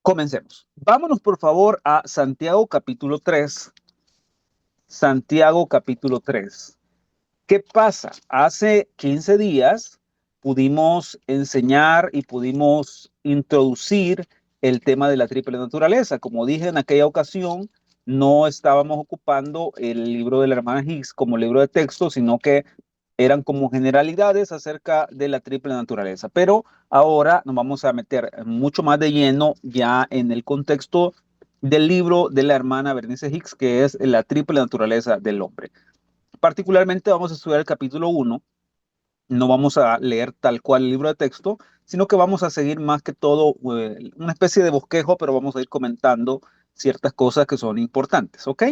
Comencemos. Vámonos por favor a Santiago capítulo 3. Santiago capítulo 3. ¿Qué pasa? Hace 15 días pudimos enseñar y pudimos introducir el tema de la triple naturaleza. Como dije en aquella ocasión, no estábamos ocupando el libro de la hermana Higgs como libro de texto, sino que eran como generalidades acerca de la triple naturaleza. Pero ahora nos vamos a meter mucho más de lleno ya en el contexto del libro de la hermana Bernice Higgs, que es la triple naturaleza del hombre. Particularmente vamos a estudiar el capítulo 1. No vamos a leer tal cual el libro de texto, sino que vamos a seguir más que todo una especie de bosquejo, pero vamos a ir comentando ciertas cosas que son importantes, ¿ok?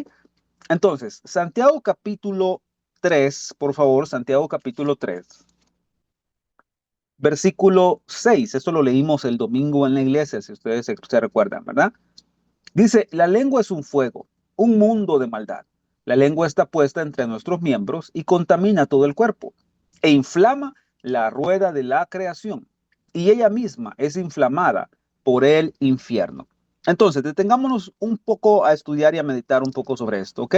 Entonces, Santiago capítulo 3, por favor, Santiago capítulo 3, versículo 6. Esto lo leímos el domingo en la iglesia, si ustedes se recuerdan, ¿verdad? Dice, la lengua es un fuego, un mundo de maldad. La lengua está puesta entre nuestros miembros y contamina todo el cuerpo e inflama la rueda de la creación. Y ella misma es inflamada por el infierno. Entonces, detengámonos un poco a estudiar y a meditar un poco sobre esto, ¿ok?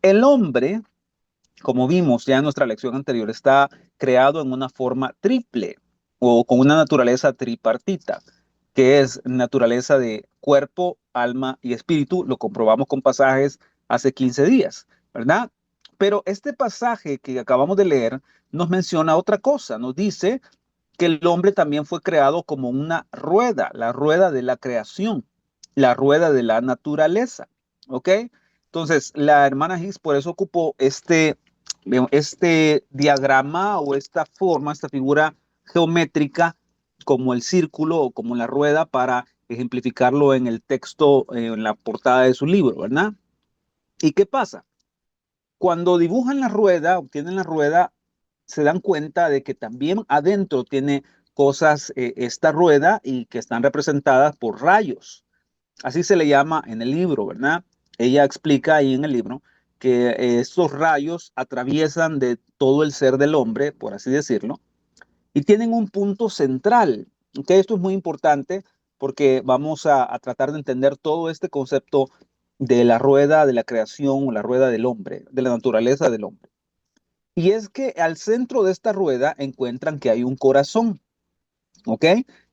El hombre, como vimos ya en nuestra lección anterior, está creado en una forma triple o con una naturaleza tripartita, que es naturaleza de cuerpo, alma y espíritu. Lo comprobamos con pasajes hace 15 días, ¿verdad? Pero este pasaje que acabamos de leer nos menciona otra cosa. Nos dice que el hombre también fue creado como una rueda, la rueda de la creación, la rueda de la naturaleza, ¿ok? Entonces, la hermana Higgs por eso ocupó este diagrama o esta forma, esta figura geométrica como el círculo o como la rueda para ejemplificarlo en el texto, en la portada de su libro, ¿verdad? ¿Y qué pasa? Cuando dibujan la rueda, obtienen la rueda, se dan cuenta de que también adentro tiene cosas esta rueda y que están representadas por rayos. Así se le llama en el libro, ¿verdad? Ella explica ahí en el libro que estos rayos atraviesan de todo el ser del hombre, por así decirlo, y tienen un punto central. ¿Ok? Esto es muy importante porque vamos a tratar de entender todo este concepto de la rueda de la creación o la rueda del hombre, de la naturaleza del hombre. Y es que al centro de esta rueda encuentran que hay un corazón, ¿ok?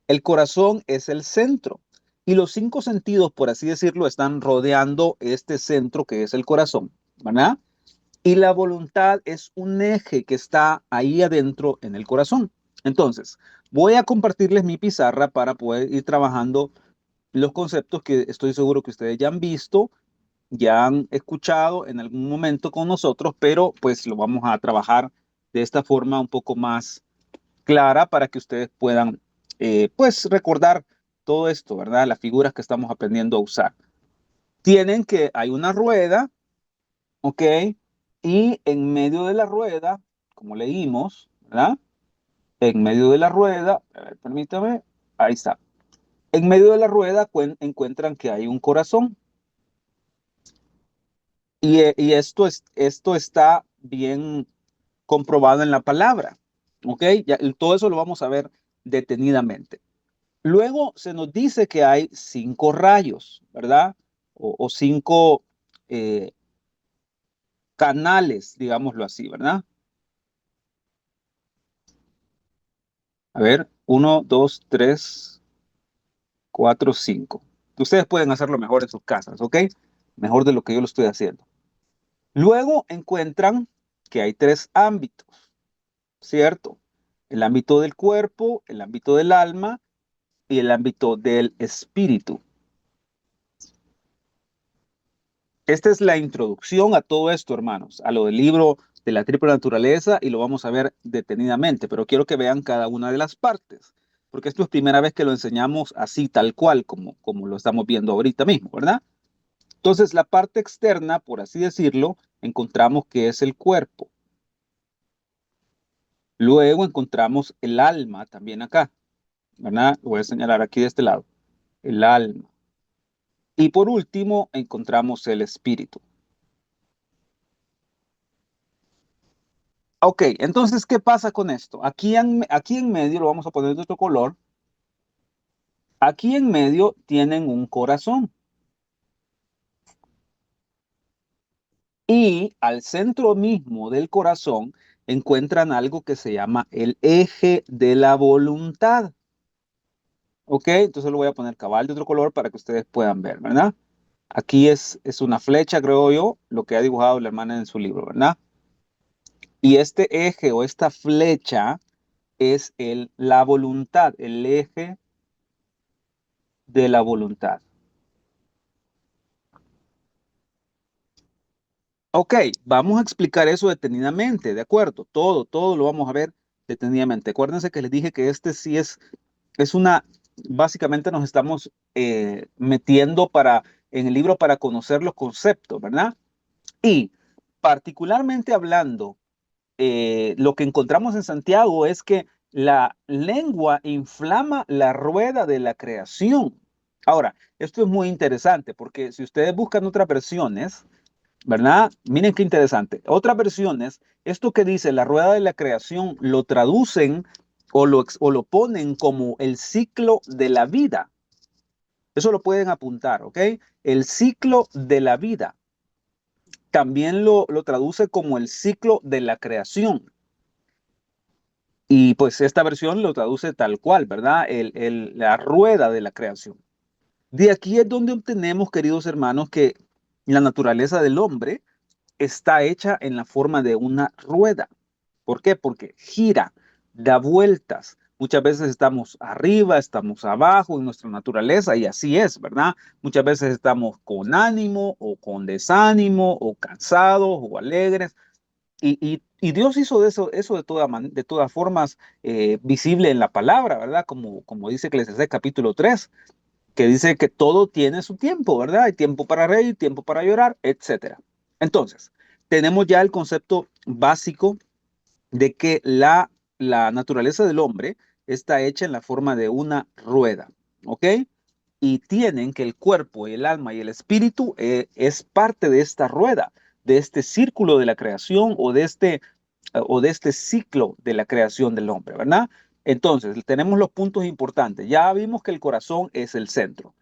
El corazón es el centro y los cinco sentidos, por así decirlo, están rodeando este centro que es el corazón, ¿verdad? Y la voluntad es un eje que está ahí adentro en el corazón. Entonces, voy a compartirles mi pizarra para poder ir trabajando los conceptos que estoy seguro que ustedes ya han visto, ya han escuchado en algún momento con nosotros, pero pues lo vamos a trabajar de esta forma un poco más clara para que ustedes puedan pues recordar todo esto, ¿verdad? Las figuras que estamos aprendiendo a usar. Tienen que hay una rueda, ¿ok? Y en medio de la rueda, como leímos, ¿verdad? En medio de la rueda, a ver, permítame, ahí está. En medio de la rueda encuentran que hay un corazón. Y esto está bien comprobado en la palabra, ¿ok? Ya, todo eso lo vamos a ver detenidamente. Luego se nos dice que hay cinco rayos, ¿verdad? O cinco eh, canales, digámoslo así, ¿verdad? A ver, uno, dos, tres, cuatro, cinco. Ustedes pueden hacerlo mejor en sus casas, ¿ok? Mejor de lo que yo lo estoy haciendo. Luego encuentran que hay tres ámbitos, ¿cierto? El ámbito del cuerpo, el ámbito del alma y el ámbito del espíritu. Esta es la introducción a todo esto, hermanos, a lo del libro de la triple naturaleza y lo vamos a ver detenidamente, pero quiero que vean cada una de las partes, porque esto es primera vez que lo enseñamos así, tal cual, como lo estamos viendo ahorita mismo, ¿verdad? Entonces, la parte externa, por así decirlo, encontramos que es el cuerpo. Luego encontramos el alma también acá, ¿verdad? Lo voy a señalar aquí de este lado, el alma. Y por último, encontramos el espíritu. Ok, entonces, ¿qué pasa con esto? Aquí en medio lo vamos a poner de otro color. Aquí en medio tienen un corazón y al centro mismo del corazón encuentran algo que se llama el eje de la voluntad. ¿Ok? Entonces lo voy a poner cabal de otro color para que ustedes puedan ver, ¿verdad? Aquí es una flecha, creo yo, lo que ha dibujado la hermana en su libro, ¿verdad? Y este eje o esta flecha es la voluntad, el eje de la voluntad. Ok, vamos a explicar eso detenidamente, ¿de acuerdo? Todo lo vamos a ver detenidamente. Acuérdense que les dije que este sí es una, básicamente nos estamos metiendo en el libro para conocer los conceptos, ¿verdad? Y particularmente hablando, lo que encontramos en Santiago es que la lengua inflama la rueda de la creación. Ahora, esto es muy interesante porque si ustedes buscan otras versiones, ¿verdad? Miren qué interesante. Otras versiones, esto que dice la rueda de la creación, lo traducen o lo ponen como el ciclo de la vida. Eso lo pueden apuntar, ¿ok? El ciclo de la vida. También lo traduce como el ciclo de la creación. Y pues esta versión lo traduce tal cual, ¿verdad? La rueda de la creación. De aquí es donde obtenemos, queridos hermanos, que la naturaleza del hombre está hecha en la forma de una rueda. ¿Por qué? Porque gira, da vueltas. Muchas veces estamos arriba, estamos abajo en nuestra naturaleza y así es, ¿verdad? Muchas veces estamos con ánimo o con desánimo o cansados o alegres. Y Dios hizo eso de todas formas visible en la palabra, ¿verdad? Como dice Eclesiastés capítulo 3, que dice que todo tiene su tiempo, ¿verdad? Hay tiempo para reír, tiempo para llorar, etcétera. Entonces, tenemos ya el concepto básico de que la naturaleza del hombre está hecha en la forma de una rueda, ¿ok? Y tienen que el cuerpo, el alma y el espíritu es parte de esta rueda, de este círculo de la creación o de este ciclo de la creación del hombre, ¿verdad? Entonces, tenemos los puntos importantes. Ya vimos que el corazón es el centro.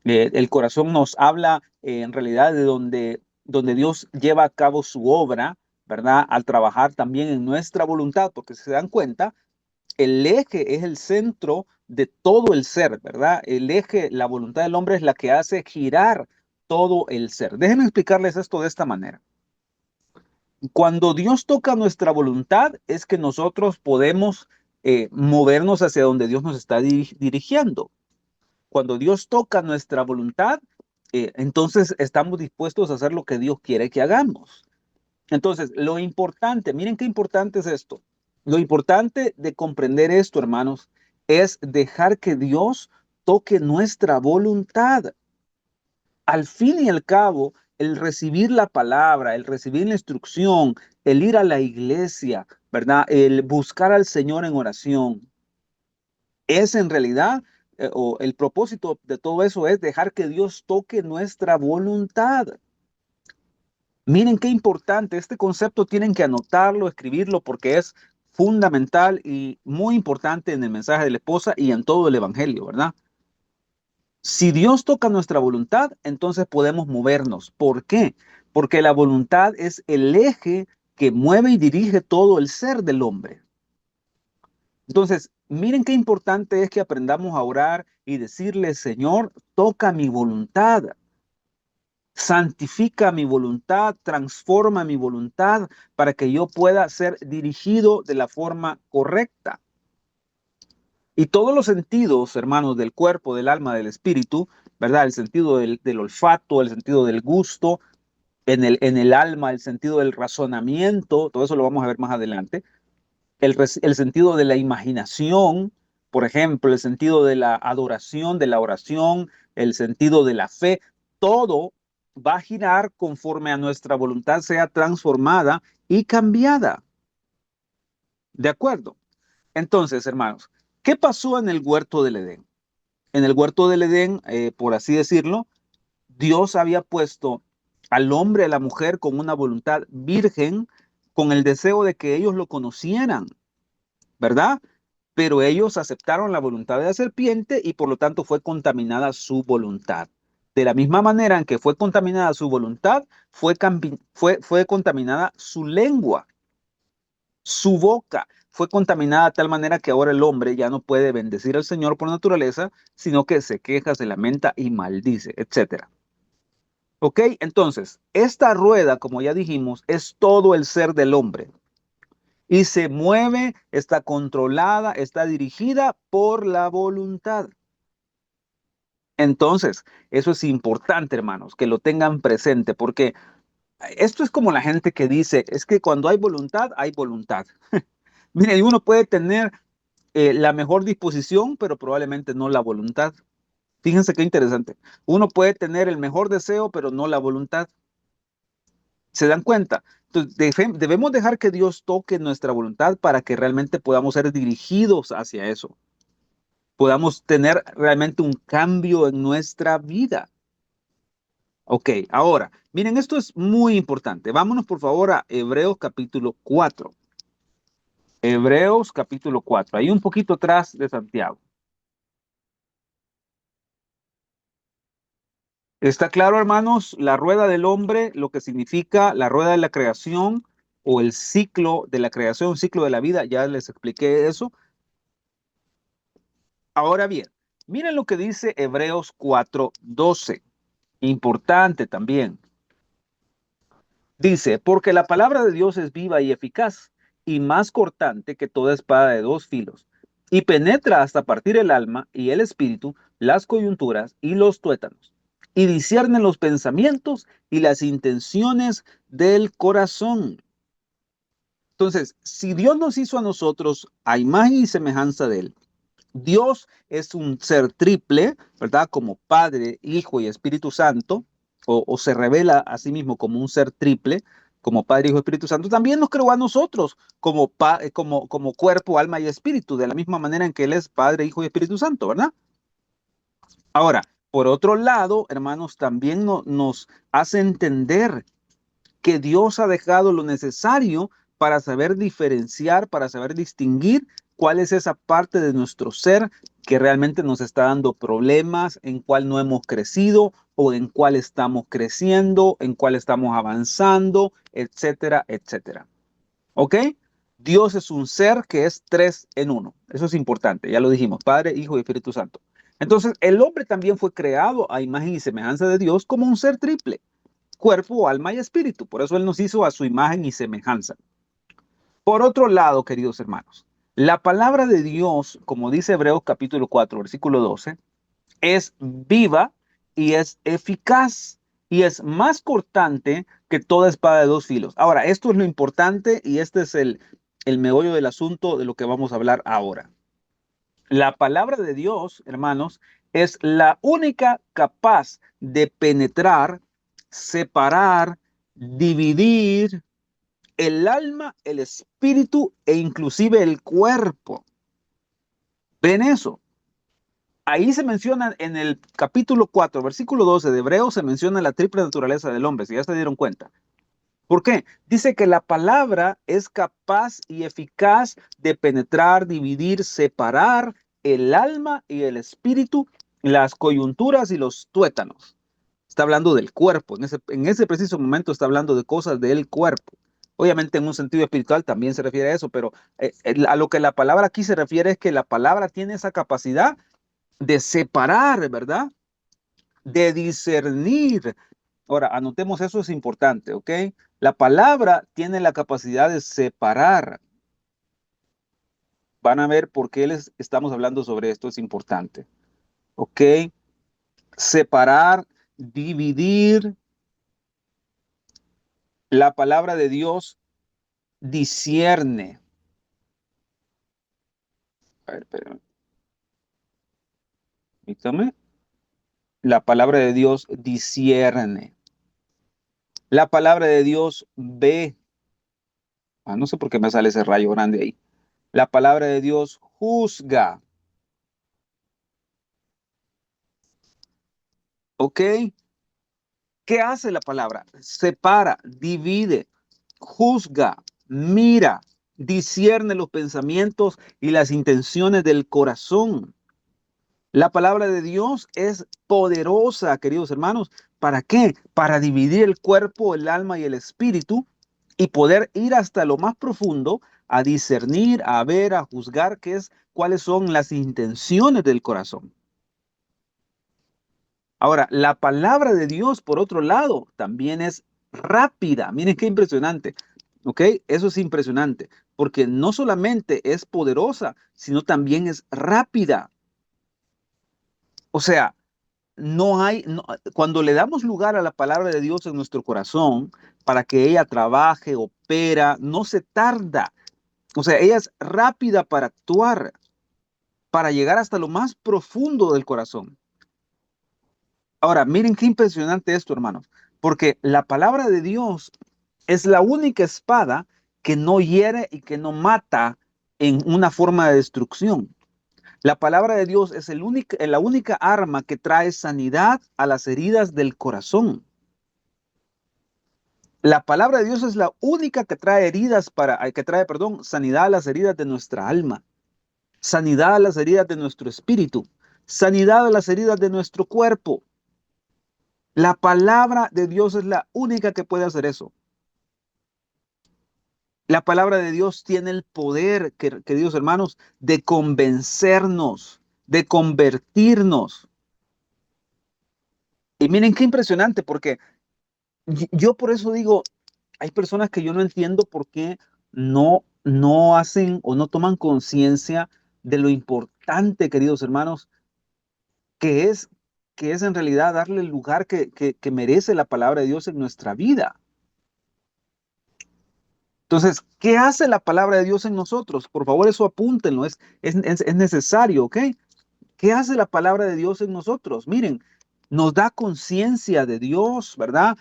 El corazón nos habla en realidad de donde Dios lleva a cabo su obra, ¿verdad? Al trabajar también en nuestra voluntad, porque si se dan cuenta, el eje es el centro de todo el ser, ¿verdad? El eje, la voluntad del hombre es la que hace girar todo el ser. Déjenme explicarles esto de esta manera. Cuando Dios toca nuestra voluntad, es que nosotros podemos movernos hacia donde Dios nos está dirigiendo. Cuando Dios toca nuestra voluntad, entonces estamos dispuestos a hacer lo que Dios quiere que hagamos. Entonces, lo importante, miren qué importante es esto. Lo importante de comprender esto, hermanos, es dejar que Dios toque nuestra voluntad. Al fin y al cabo, el recibir la palabra, el recibir la instrucción, el ir a la iglesia, ¿verdad? El buscar al Señor en oración, es en realidad, o el propósito de todo eso es dejar que Dios toque nuestra voluntad. Miren qué importante, este concepto tienen que anotarlo, escribirlo, porque es fundamental y muy importante en el mensaje de la esposa y en todo el evangelio, ¿verdad? Si Dios toca nuestra voluntad, entonces podemos movernos. ¿Por qué? Porque la voluntad es el eje que mueve y dirige todo el ser del hombre. Entonces, miren qué importante es que aprendamos a orar y decirle, Señor, toca mi voluntad, santifica mi voluntad, transforma mi voluntad para que yo pueda ser dirigido de la forma correcta. Y todos los sentidos, hermanos, del cuerpo, del alma, del espíritu, ¿verdad? El sentido del olfato, el sentido del gusto, en el alma, el sentido del razonamiento, todo eso lo vamos a ver más adelante, el sentido de la imaginación, por ejemplo, el sentido de la adoración, de la oración, el sentido de la fe, todo va a girar conforme a nuestra voluntad sea transformada y cambiada. ¿De acuerdo? Entonces, hermanos, ¿qué pasó en el huerto del Edén? En el huerto del Edén, por así decirlo, Dios había puesto al hombre y a la mujer con una voluntad virgen, con el deseo de que ellos lo conocieran, ¿verdad? pero ellos aceptaron la voluntad de la serpiente y por lo tanto fue contaminada su voluntad. De la misma manera en que fue contaminada su voluntad, fue contaminada su lengua, su boca. Fue contaminada de tal manera que ahora el hombre ya no puede bendecir al Señor por naturaleza, sino que se queja, se lamenta y maldice, etcétera. ¿Ok? Entonces, esta rueda, como ya dijimos, es todo el ser del hombre y se mueve, está controlada, está dirigida por la voluntad. Entonces, eso es importante, hermanos, que lo tengan presente, porque esto es como la gente que dice, es que cuando hay voluntad, hay voluntad. Mire, uno puede tener la mejor disposición, pero probablemente no la voluntad. Fíjense qué interesante. Uno puede tener el mejor deseo, pero no la voluntad. ¿Se dan cuenta? Entonces, debemos dejar que Dios toque nuestra voluntad para que realmente podamos ser dirigidos hacia eso. Podamos tener realmente un cambio en nuestra vida. Ok, ahora, miren, esto es muy importante. Vámonos por favor a Hebreos capítulo 4. Hebreos capítulo 4, ahí un poquito atrás de Santiago. ¿Está claro, hermanos? La rueda del hombre, lo que significa la rueda de la creación o el ciclo de la creación, ciclo de la vida, ya les expliqué eso. Ahora bien, miren lo que dice Hebreos 4:12. Importante también. Dice, porque la palabra de Dios es viva y eficaz y más cortante que toda espada de dos filos y penetra hasta partir el alma y el espíritu, las coyunturas y los tuétanos y discierne los pensamientos y las intenciones del corazón. Entonces, si Dios nos hizo a nosotros a imagen y semejanza de él, Dios es un ser triple, ¿verdad? Como Padre, Hijo y Espíritu Santo, o se revela a sí mismo como un ser triple, como Padre, Hijo y Espíritu Santo. También nos creó a nosotros como cuerpo, alma y espíritu, de la misma manera en que Él es Padre, Hijo y Espíritu Santo, ¿verdad? Ahora, por otro lado, hermanos, también nos hace entender que Dios ha dejado lo necesario para saber diferenciar, para saber distinguir cuál es esa parte de nuestro ser que realmente nos está dando problemas, en cuál no hemos crecido o en cuál estamos creciendo, en cuál estamos avanzando, etcétera, etcétera. ¿Ok? Dios es un ser que es tres en uno. Eso es importante, ya lo dijimos, Padre, Hijo y Espíritu Santo. Entonces, el hombre también fue creado a imagen y semejanza de Dios como un ser triple, cuerpo, alma y espíritu. Por eso Él nos hizo a su imagen y semejanza. Por otro lado, queridos hermanos, la palabra de Dios, como dice Hebreos capítulo 4, versículo 12, es viva y es eficaz y es más cortante que toda espada de dos filos. Ahora, esto es lo importante y este es el meollo del asunto de lo que vamos a hablar ahora. La palabra de Dios, hermanos, es la única capaz de penetrar, separar, dividir el alma, el espíritu e inclusive el cuerpo. ¿Ven eso? Ahí se menciona en el capítulo 4, versículo 12 de Hebreos, se menciona la triple naturaleza del hombre, si ya se dieron cuenta. ¿Por qué? Dice que la palabra es capaz y eficaz de penetrar, dividir, separar el alma y el espíritu, las coyunturas y los tuétanos. Está hablando del cuerpo, en ese preciso momento está hablando de cosas del cuerpo. Obviamente en un sentido espiritual también se refiere a eso, pero a lo que la palabra aquí se refiere es que la palabra tiene esa capacidad de separar, ¿verdad? De discernir. Ahora, anotemos eso, es importante, ¿ok? La palabra tiene la capacidad de separar. Van a ver por qué les estamos hablando sobre esto, es importante, ¿ok? Separar, dividir. La palabra de Dios discierne. A ver, permítame. La palabra de Dios discierne. La palabra de Dios ve. No sé por qué me sale ese rayo grande ahí. La palabra de Dios juzga. ¿Ok? ¿Qué hace la palabra? Separa, divide, juzga, mira. discierne los pensamientos y las intenciones del corazón. La palabra de Dios es poderosa, queridos hermanos. ¿Para qué? Para dividir el cuerpo, el alma y el espíritu y poder ir hasta lo más profundo a discernir, a ver, a juzgar cuáles son las intenciones del corazón. Ahora, la palabra de Dios, por otro lado, también es rápida. Miren qué impresionante. ¿Ok? Eso es impresionante, porque no solamente es poderosa, sino también es rápida. O sea, cuando le damos lugar a la palabra de Dios en nuestro corazón para que ella trabaje, opera, no se tarda. O sea, ella es rápida para actuar, para llegar hasta lo más profundo del corazón. Ahora, miren qué impresionante esto, hermanos, porque la palabra de Dios es la única espada que no hiere y que no mata en una forma de destrucción. La palabra de Dios es la única arma que trae sanidad a las heridas del corazón. La palabra de Dios es la única que trae sanidad a las heridas de nuestra alma, sanidad a las heridas de nuestro espíritu, sanidad a las heridas de nuestro cuerpo. La palabra de Dios es la única que puede hacer eso. La palabra de Dios tiene el poder, queridos hermanos, de convencernos, de convertirnos. Y miren qué impresionante, porque yo por eso digo, hay personas que yo no entiendo por qué no hacen o no toman conciencia de lo importante, queridos hermanos, que es, que es en realidad darle el lugar que merece la palabra de Dios en nuestra vida. Entonces, ¿qué hace la palabra de Dios en nosotros? Por favor, eso apúntenlo, es necesario, ¿ok? ¿Qué hace la palabra de Dios en nosotros? Miren, nos da conciencia de Dios, ¿verdad?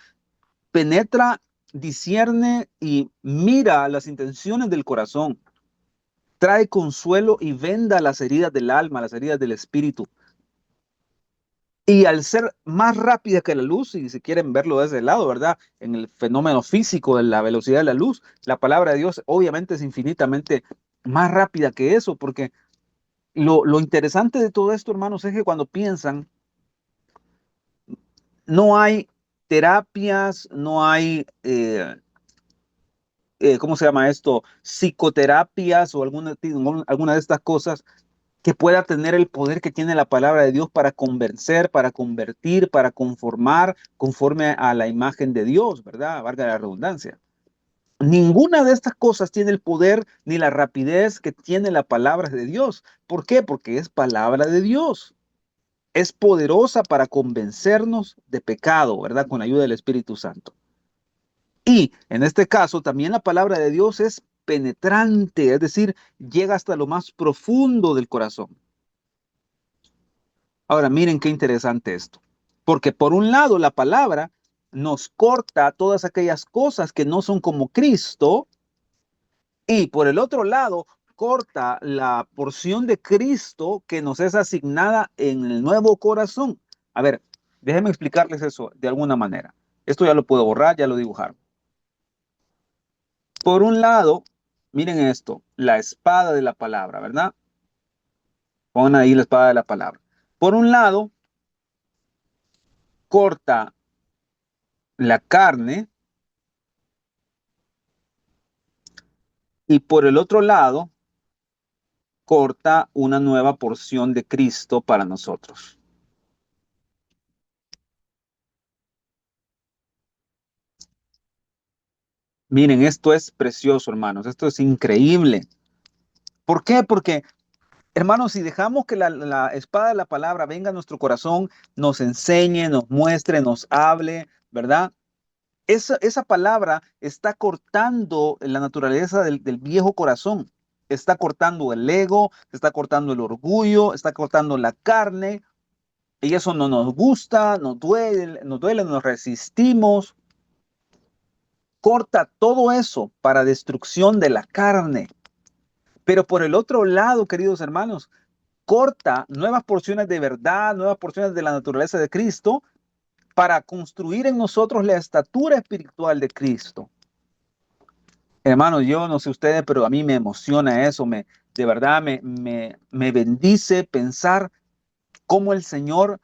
Penetra, discierne y mira las intenciones del corazón. Trae consuelo y venda las heridas del alma, las heridas del espíritu. Y al ser más rápida que la luz, y si quieren verlo de ese lado, ¿verdad? En el fenómeno físico de la velocidad de la luz, la palabra de Dios obviamente es infinitamente más rápida que eso, porque lo interesante de todo esto, hermanos, es que cuando piensan, no hay terapias, no hay, ¿cómo se llama esto? Psicoterapias o alguna de estas cosas que pueda tener el poder que tiene la palabra de Dios para convencer, para convertir, para conformar conforme a la imagen de Dios, ¿verdad? Valga la redundancia. Ninguna de estas cosas tiene el poder ni la rapidez que tiene la palabra de Dios. ¿Por qué? Porque es palabra de Dios. Es poderosa para convencernos de pecado, ¿verdad? Con la ayuda del Espíritu Santo. Y en este caso también la palabra de Dios es penetrante, es decir, llega hasta lo más profundo del corazón. Ahora, miren qué interesante esto, porque por un lado la palabra nos corta todas aquellas cosas que no son como Cristo y por el otro lado corta la porción de Cristo que nos es asignada en el nuevo corazón. A ver, déjenme explicarles eso de alguna manera. Esto ya lo puedo borrar, ya lo dibujaron. Por un lado, miren esto, la espada de la palabra, ¿verdad? Pongan ahí la espada de la palabra. Por un lado, corta la carne y por el otro lado, corta una nueva porción de Cristo para nosotros. Miren, esto es precioso, hermanos. Esto es increíble. ¿Por qué? Porque, hermanos, si dejamos que la espada de la palabra venga a nuestro corazón, nos enseñe, nos muestre, nos hable, ¿verdad? Esa palabra está cortando la naturaleza del viejo corazón. Está cortando el ego, está cortando el orgullo, está cortando la carne. Y eso no nos gusta, nos duele, nos resistimos. Corta todo eso para destrucción de la carne. Pero por el otro lado, queridos hermanos, corta nuevas porciones de verdad, nuevas porciones de la naturaleza de Cristo para construir en nosotros la estatura espiritual de Cristo. Hermanos, yo no sé ustedes, pero a mí me emociona eso, de verdad me bendice pensar cómo el Señor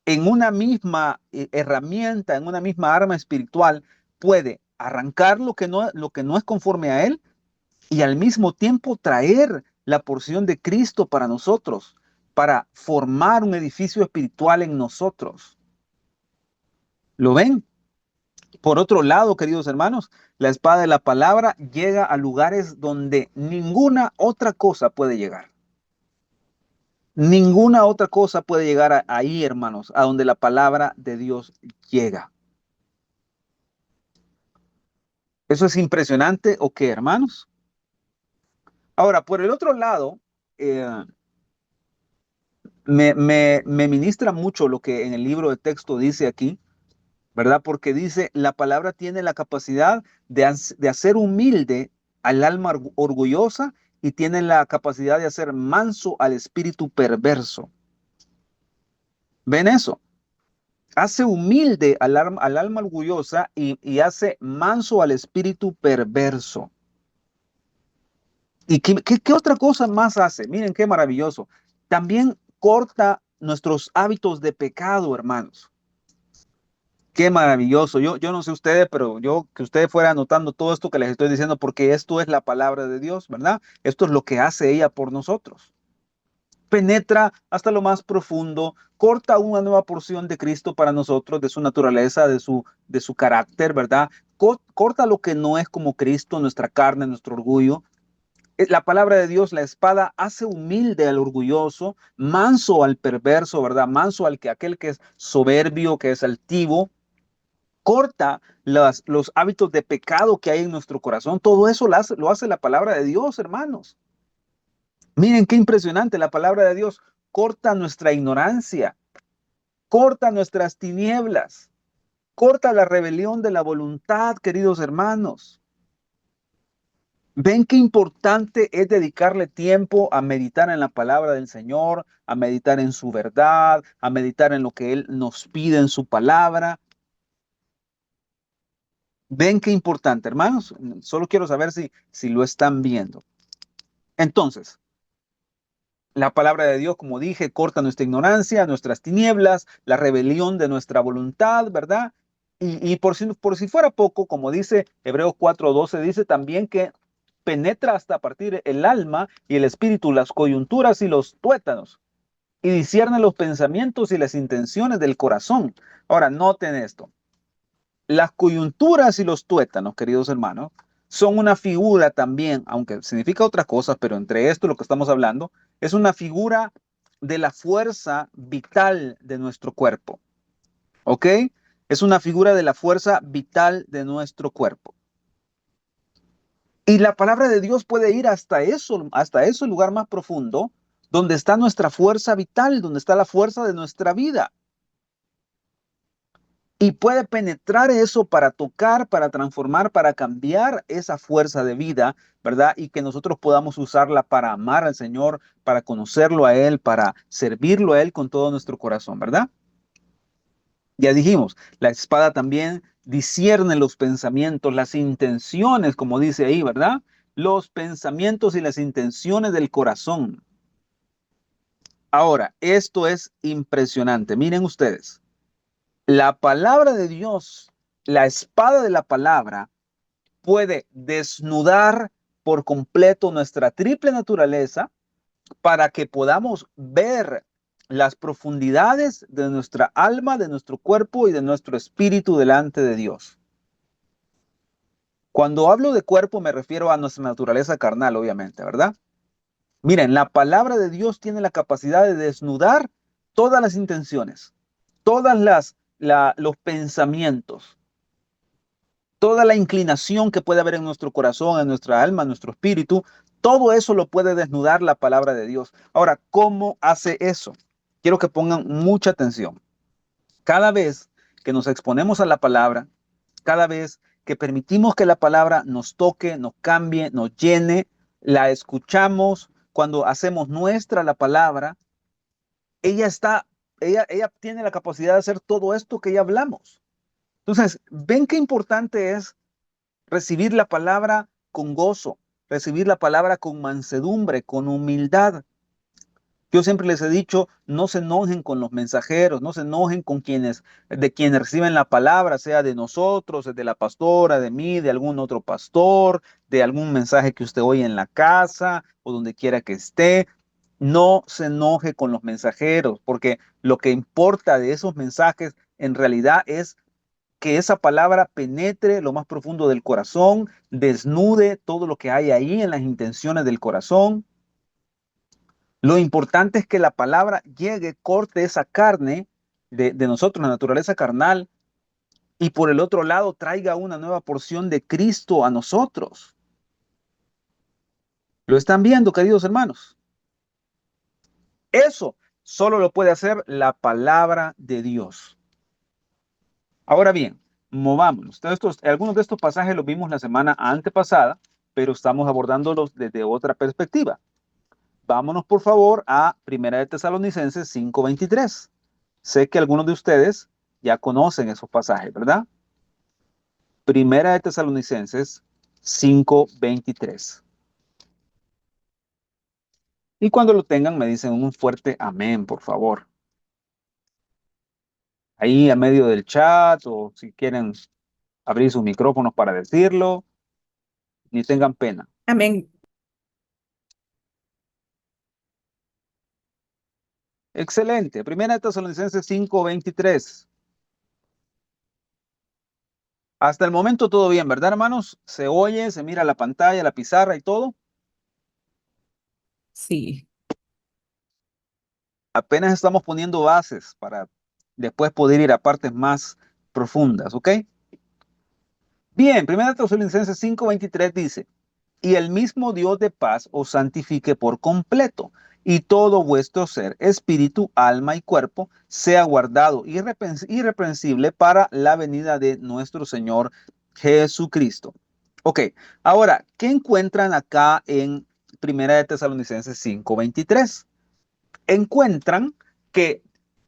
en una misma herramienta, en una misma arma espiritual, puede arrancar lo que no es conforme a Él y al mismo tiempo traer la porción de Cristo para nosotros, para formar un edificio espiritual en nosotros. ¿Lo ven? Por otro lado, queridos hermanos, la espada de la palabra llega a lugares donde ninguna otra cosa puede llegar. Ninguna otra cosa puede llegar ahí, hermanos, a donde la palabra de Dios llega. ¿Eso es impresionante o qué, hermanos? Ahora, por el otro lado, eh, me ministra mucho lo que en el libro de texto dice aquí, ¿verdad? Porque dice, la palabra tiene la capacidad de hacer humilde al alma orgullosa y tiene la capacidad de hacer manso al espíritu perverso. ¿Ven eso? Hace humilde al alma orgullosa y hace manso al espíritu perverso. ¿Y qué otra cosa más hace? Miren qué maravilloso. También corta nuestros hábitos de pecado, hermanos. Qué maravilloso. Yo no sé ustedes, pero yo que ustedes fueran anotando todo esto que les estoy diciendo, porque esto es la palabra de Dios, ¿verdad? Esto es lo que hace ella por nosotros. Penetra hasta lo más profundo, corta una nueva porción de Cristo para nosotros, de su naturaleza, de su carácter, ¿verdad? Corta lo que no es como Cristo, nuestra carne, nuestro orgullo. La palabra de Dios, la espada, hace humilde al orgulloso, manso al perverso, ¿verdad? Manso aquel que es soberbio, que es altivo, corta los hábitos de pecado que hay en nuestro corazón. Todo eso lo hace la palabra de Dios, hermanos. Miren qué impresionante, la palabra de Dios corta nuestra ignorancia, corta nuestras tinieblas, corta la rebelión de la voluntad, queridos hermanos. ¿Ven qué importante es dedicarle tiempo a meditar en la palabra del Señor, a meditar en su verdad, a meditar en lo que Él nos pide en su palabra? ¿Ven qué importante, hermanos? Solo quiero saber si lo están viendo. Entonces, la palabra de Dios, como dije, corta nuestra ignorancia, nuestras tinieblas, la rebelión de nuestra voluntad, ¿verdad? Y por si fuera poco, como dice Hebreos 4:12, dice también que penetra hasta partir el alma y el espíritu, las coyunturas y los tuétanos, y discierne los pensamientos y las intenciones del corazón. Ahora, noten esto. Las coyunturas y los tuétanos, queridos hermanos, son una figura también, aunque significa otras cosas, pero entre esto lo que estamos hablando, es una figura de la fuerza vital de nuestro cuerpo. ¿Ok? Es una figura de la fuerza vital de nuestro cuerpo. Y la palabra de Dios puede ir hasta ese lugar más profundo, donde está nuestra fuerza vital, donde está la fuerza de nuestra vida. Y puede penetrar eso para tocar, para transformar, para cambiar esa fuerza de vida, ¿verdad? Y que nosotros podamos usarla para amar al Señor, para conocerlo a Él, para servirlo a Él con todo nuestro corazón, ¿verdad? Ya dijimos, la espada también discierne los pensamientos, las intenciones, como dice ahí, ¿verdad? Los pensamientos y las intenciones del corazón. Ahora, esto es impresionante. Miren ustedes. La palabra de Dios, la espada de la palabra, puede desnudar por completo nuestra triple naturaleza para que podamos ver las profundidades de nuestra alma, de nuestro cuerpo y de nuestro espíritu delante de Dios. Cuando hablo de cuerpo me refiero a nuestra naturaleza carnal, obviamente, ¿verdad? Miren, la palabra de Dios tiene la capacidad de desnudar todas las intenciones, los pensamientos, toda la inclinación que puede haber en nuestro corazón, en nuestra alma, en nuestro espíritu, todo eso lo puede desnudar la palabra de Dios. Ahora, ¿cómo hace eso? Quiero que pongan mucha atención. Cada vez que nos exponemos a la palabra, cada vez que permitimos que la palabra nos toque, nos cambie, nos llene, la escuchamos, cuando hacemos nuestra la palabra, ella tiene la capacidad de hacer todo esto que ya hablamos. Entonces, ven qué importante es recibir la palabra con gozo, recibir la palabra con mansedumbre, con humildad. Yo siempre les he dicho, no se enojen con los mensajeros, no se enojen con de quienes reciben la palabra, sea de nosotros, de la pastora, de mí, de algún otro pastor, de algún mensaje que usted oye en la casa o donde quiera que esté. No se enoje con los mensajeros, porque lo que importa de esos mensajes en realidad es que esa palabra penetre lo más profundo del corazón, desnude todo lo que hay ahí en las intenciones del corazón. Lo importante es que la palabra llegue, corte esa carne de nosotros, la naturaleza carnal, y por el otro lado traiga una nueva porción de Cristo a nosotros. ¿Lo están viendo, queridos hermanos? Eso solo lo puede hacer la palabra de Dios. Ahora bien, movámonos. Algunos de estos pasajes los vimos la semana antepasada, pero estamos abordándolos desde otra perspectiva. Vámonos, por favor, a 1 de Tesalonicenses 5:23. Sé que algunos de ustedes ya conocen esos pasajes, ¿verdad? 1 de Tesalonicenses 5:23. Y cuando lo tengan, me dicen un fuerte amén, por favor. Ahí a medio del chat o si quieren abrir sus micrófonos para decirlo, ni tengan pena. Amén. Excelente. 1 de Tesalonicenses 5:23. Hasta el momento todo bien, ¿verdad, hermanos? Se oye, se mira la pantalla, la pizarra y todo. Sí. Apenas estamos poniendo bases para después poder ir a partes más profundas, ¿ok? Bien, 1 Tesalonicenses 5:23 dice, y el mismo Dios de paz os santifique por completo, y todo vuestro ser, espíritu, alma y cuerpo, sea guardado irreprensible para la venida de nuestro Señor Jesucristo. Ok, ahora, ¿qué encuentran acá en 1 Tesalonicenses 5:23? Encuentran que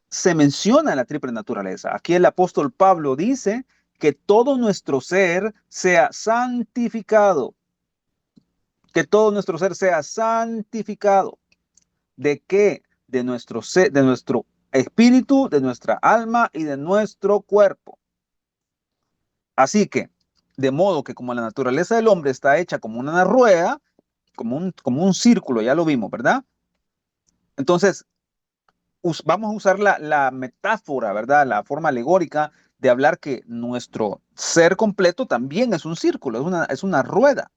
se menciona la triple naturaleza. Aquí el apóstol Pablo dice que todo nuestro ser sea santificado, que todo nuestro ser sea santificado. ¿De qué? De nuestro ser, de nuestro espíritu, de nuestra alma y de nuestro cuerpo. Así que, de modo que como la naturaleza del hombre está hecha como una rueda, como un círculo, ya lo vimos, ¿verdad? Entonces, vamos a usar la metáfora, ¿verdad? La forma alegórica de hablar que nuestro ser completo también es un círculo, es una rueda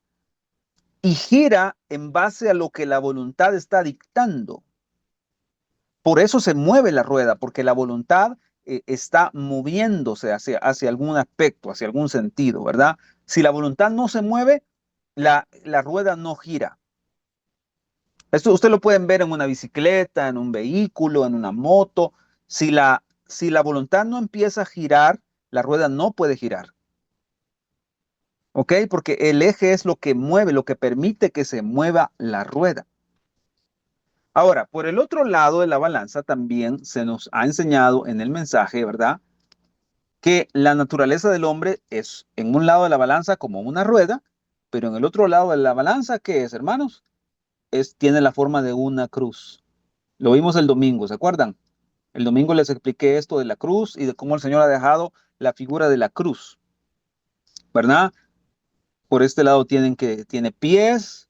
y gira en base a lo que la voluntad está dictando. Por eso se mueve la rueda, porque la voluntad está moviéndose hacia algún aspecto, hacia algún sentido, ¿verdad? Si la voluntad no se mueve, la rueda no gira. Esto usted lo pueden ver en una bicicleta, en un vehículo, en una moto. Si la voluntad no empieza a girar, la rueda no puede girar. ¿Ok? Porque el eje es lo que mueve, lo que permite que se mueva la rueda. Ahora, por el otro lado de la balanza también se nos ha enseñado en el mensaje, ¿verdad? Que la naturaleza del hombre es en un lado de la balanza como una rueda, pero en el otro lado de la balanza, ¿qué es, hermanos? Tiene la forma de una cruz. Lo vimos el domingo, ¿se acuerdan? El domingo les expliqué esto de la cruz y de cómo el Señor ha dejado la figura de la cruz, ¿verdad? Por este lado tiene pies,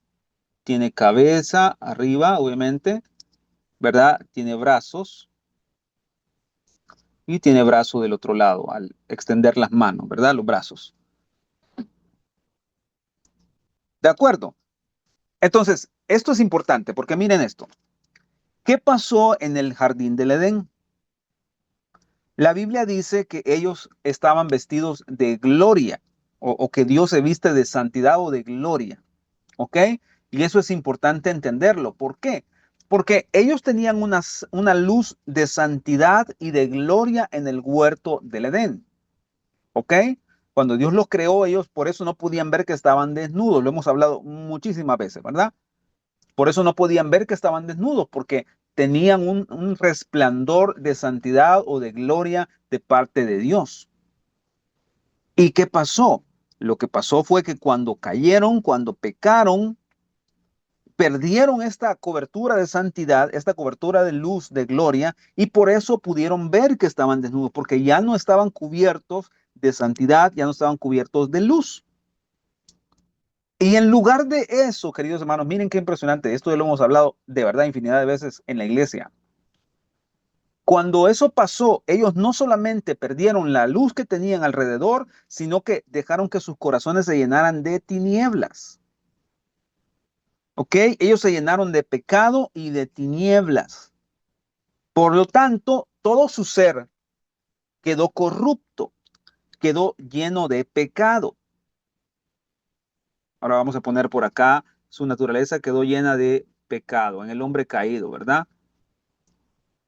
tiene cabeza arriba, obviamente, ¿verdad? Tiene brazos y tiene brazo del otro lado al extender las manos, ¿verdad? Los brazos. ¿De acuerdo? Entonces, esto es importante porque miren esto. ¿Qué pasó en el jardín del Edén? La Biblia dice que ellos estaban vestidos de gloria o que Dios se viste de santidad o de gloria. ¿Ok? Y eso es importante entenderlo. ¿Por qué? Porque ellos tenían una luz de santidad y de gloria en el huerto del Edén. ¿Ok? Cuando Dios los creó, ellos por eso no podían ver que estaban desnudos. Lo hemos hablado muchísimas veces, ¿verdad? Por eso no podían ver que estaban desnudos, porque tenían un resplandor de santidad o de gloria de parte de Dios. ¿Y qué pasó? Lo que pasó fue que cuando cayeron, cuando pecaron, perdieron esta cobertura de santidad, esta cobertura de luz, de gloria, y por eso pudieron ver que estaban desnudos, porque ya no estaban cubiertos de santidad, ya no estaban cubiertos de luz. Y en lugar de eso, queridos hermanos, miren qué impresionante, esto ya lo hemos hablado de verdad infinidad de veces en la iglesia. Cuando eso pasó, ellos no solamente perdieron la luz que tenían alrededor, sino que dejaron que sus corazones se llenaran de tinieblas. ¿Ok? Ellos se llenaron de pecado y de tinieblas. Por lo tanto, todo su ser quedó corrupto, quedó lleno de pecado. Ahora vamos a poner por acá, su naturaleza quedó llena de pecado, en el hombre caído, ¿verdad?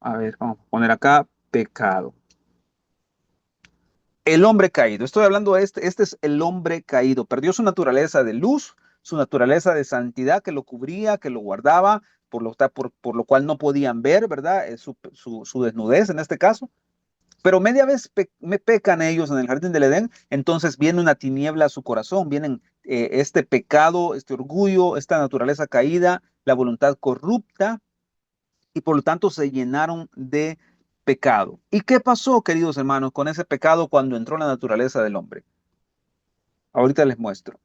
A ver, vamos a poner acá pecado. El hombre caído. Estoy hablando de este es el hombre caído. Perdió su naturaleza de luz, su naturaleza de santidad que lo cubría, que lo guardaba, por lo cual no podían ver, ¿verdad? Su desnudez en este caso. Pero media vez me pecan ellos en el jardín del Edén, entonces viene una tiniebla a su corazón, vienen este pecado, este orgullo, esta naturaleza caída, la voluntad corrupta, y por lo tanto se llenaron de pecado. ¿Y qué pasó, queridos hermanos, con ese pecado cuando entró la naturaleza del hombre? Ahorita les muestro.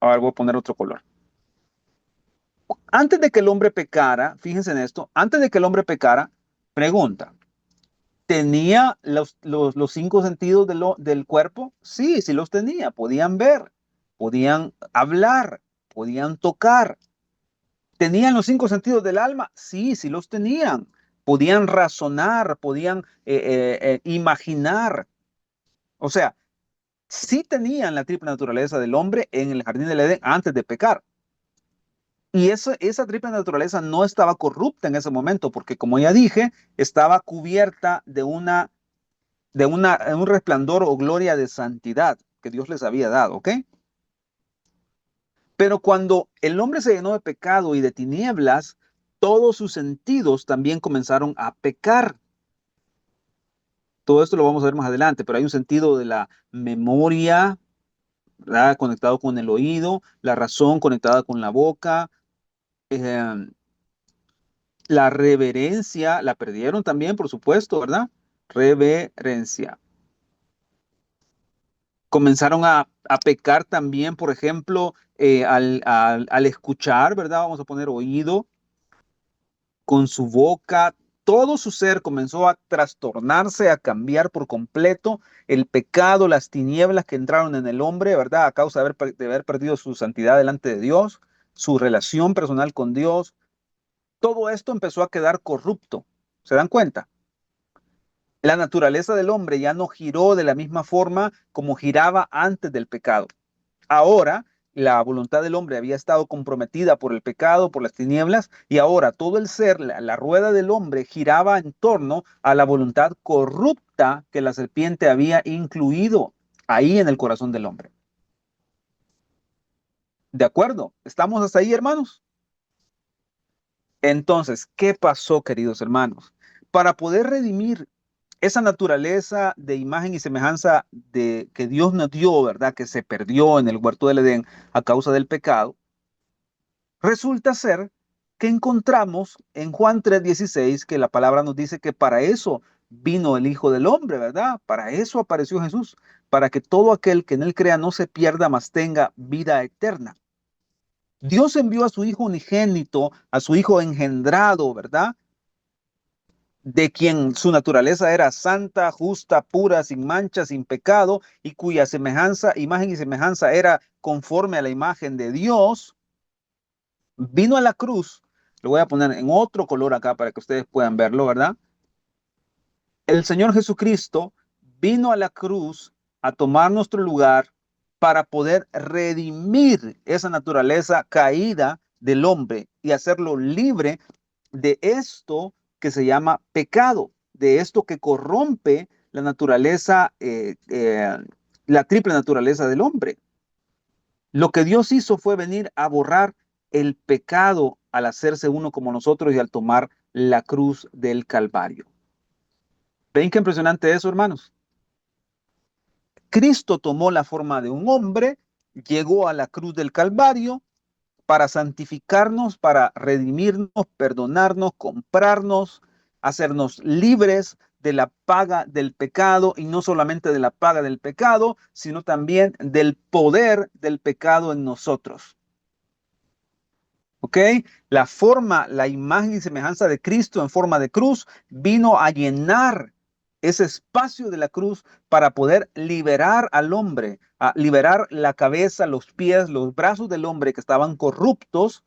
Ahora voy a poner otro color. Antes de que el hombre pecara, fíjense en esto, antes de que el hombre pecara, pregunta, ¿tenía los cinco sentidos del cuerpo? Sí, sí los tenía. Podían ver, podían hablar, podían tocar. ¿Tenían los cinco sentidos del alma? Sí, sí los tenían. Podían razonar, podían imaginar. O sea, sí tenían la triple naturaleza del hombre en el jardín del Edén antes de pecar. Y esa triple naturaleza no estaba corrupta en ese momento, porque como ya dije, estaba cubierta de un resplandor o gloria de santidad que Dios les había dado, ¿ok? Pero cuando el hombre se llenó de pecado y de tinieblas, todos sus sentidos también comenzaron a pecar. Todo esto lo vamos a ver más adelante, pero hay un sentido de la memoria, ¿verdad? Conectado con el oído, la razón conectada con la boca, eh, la reverencia, la perdieron también, por supuesto, ¿verdad? Reverencia. Comenzaron a pecar también, por ejemplo, al escuchar, ¿verdad? Vamos a poner oído con su boca. Todo su ser comenzó a trastornarse, a cambiar por completo. El pecado, las tinieblas que entraron en el hombre, ¿verdad? A causa de haber perdido su santidad delante de Dios, su relación personal con Dios. Todo esto empezó a quedar corrupto. ¿Se dan cuenta? La naturaleza del hombre ya no giró de la misma forma como giraba antes del pecado. Ahora la voluntad del hombre había estado comprometida por el pecado, por las tinieblas, y ahora todo el ser, la rueda del hombre giraba en torno a la voluntad corrupta que la serpiente había incluido ahí en el corazón del hombre. ¿De acuerdo? ¿Estamos hasta ahí, hermanos? Entonces, ¿qué pasó, queridos hermanos? Para poder redimir esa naturaleza de imagen y semejanza de que Dios nos dio, ¿verdad? Que se perdió en el huerto del Edén a causa del pecado, resulta ser que encontramos en Juan 3:16 que la palabra nos dice que para eso vino el Hijo del Hombre, ¿verdad? Para eso apareció Jesús, para que todo aquel que en él crea no se pierda, mas tenga vida eterna. Dios envió a su Hijo unigénito, a su Hijo engendrado, ¿verdad? De quien su naturaleza era santa, justa, pura, sin mancha, sin pecado, y cuya semejanza, imagen y semejanza era conforme a la imagen de Dios, vino a la cruz. Lo voy a poner en otro color acá para que ustedes puedan verlo, ¿verdad? El Señor Jesucristo vino a la cruz a tomar nuestro lugar para poder redimir esa naturaleza caída del hombre y hacerlo libre de esto que se llama pecado, de esto que corrompe la naturaleza, la triple naturaleza del hombre. Lo que Dios hizo fue venir a borrar el pecado al hacerse uno como nosotros y al tomar la cruz del Calvario. ¿Ven qué impresionante eso, hermanos? Cristo tomó la forma de un hombre, llegó a la cruz del Calvario para santificarnos, para redimirnos, perdonarnos, comprarnos, hacernos libres de la paga del pecado, y no solamente de la paga del pecado, sino también del poder del pecado en nosotros. ¿Ok? La forma, la imagen y semejanza de Cristo en forma de cruz vino a llenar ese espacio de la cruz para poder liberar al hombre, a liberar la cabeza, los pies, los brazos del hombre que estaban corruptos,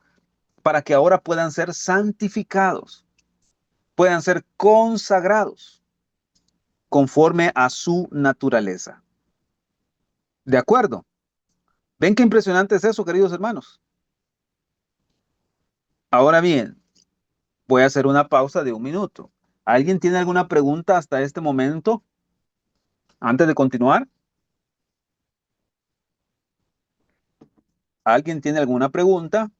para que ahora puedan ser santificados, puedan ser consagrados conforme a su naturaleza. ¿De acuerdo? ¿Ven qué impresionante es eso, queridos hermanos? Ahora bien, voy a hacer una pausa de un minuto. ¿Alguien tiene alguna pregunta hasta este momento antes de continuar? ¿Alguien tiene alguna pregunta?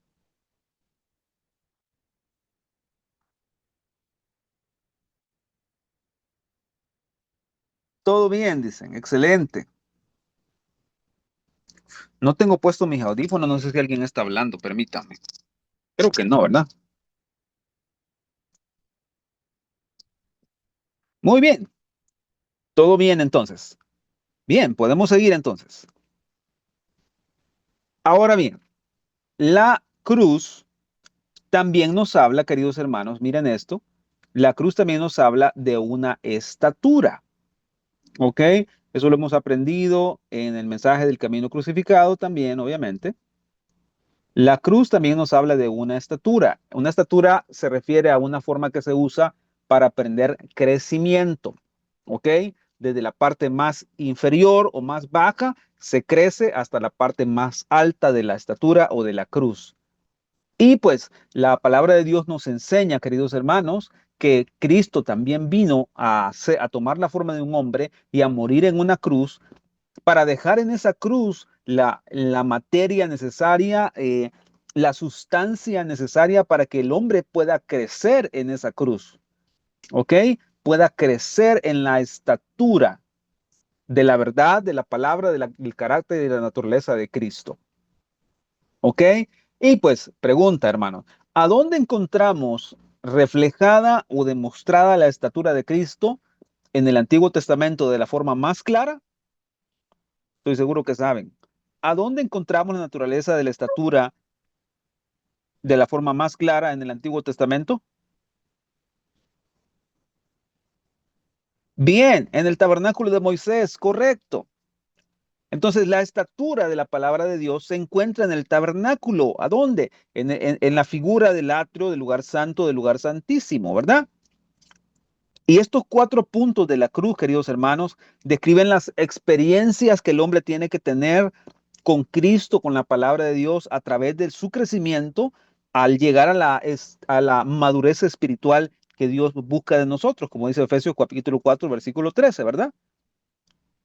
Todo bien, dicen. Excelente. No tengo puesto mis audífonos, no sé si alguien está hablando, permítame. Creo que no, ¿verdad? Muy bien. Todo bien entonces. Bien, podemos seguir entonces. Ahora bien, la cruz también nos habla, queridos hermanos, miren esto. La cruz también nos habla de una estatura. ¿Ok? Eso lo hemos aprendido en el mensaje del camino crucificado también, obviamente. La cruz también nos habla de una estatura. Una estatura se refiere a una forma que se usa para aprender crecimiento. ¿Ok? Desde la parte más inferior o más baja se crece hasta la parte más alta de la estatura o de la cruz. Y pues la palabra de Dios nos enseña, queridos hermanos, que Cristo también vino a tomar la forma de un hombre y a morir en una cruz para dejar en esa cruz la materia necesaria, la sustancia necesaria para que el hombre pueda crecer en esa cruz, ¿ok? Pueda crecer en la estatura de la verdad, de la palabra, del carácter y de la naturaleza de Cristo, ¿ok? Y pues pregunta, hermano, ¿a dónde encontramos reflejada o demostrada la estatura de Cristo en el Antiguo Testamento de la forma más clara? Estoy seguro que saben. ¿A dónde encontramos la naturaleza de la estatura de la forma más clara en el Antiguo Testamento? Bien, en el tabernáculo de Moisés, correcto. Entonces, la estatura de la palabra de Dios se encuentra en el tabernáculo. ¿A dónde? En la figura del atrio, del lugar santo, del lugar santísimo, ¿verdad? Y estos 4 puntos de la cruz, queridos hermanos, describen las experiencias que el hombre tiene que tener con Cristo, con la palabra de Dios, a través de su crecimiento, al llegar a la madurez espiritual que Dios busca de nosotros, como dice Efesios capítulo 4, versículo 13, ¿verdad?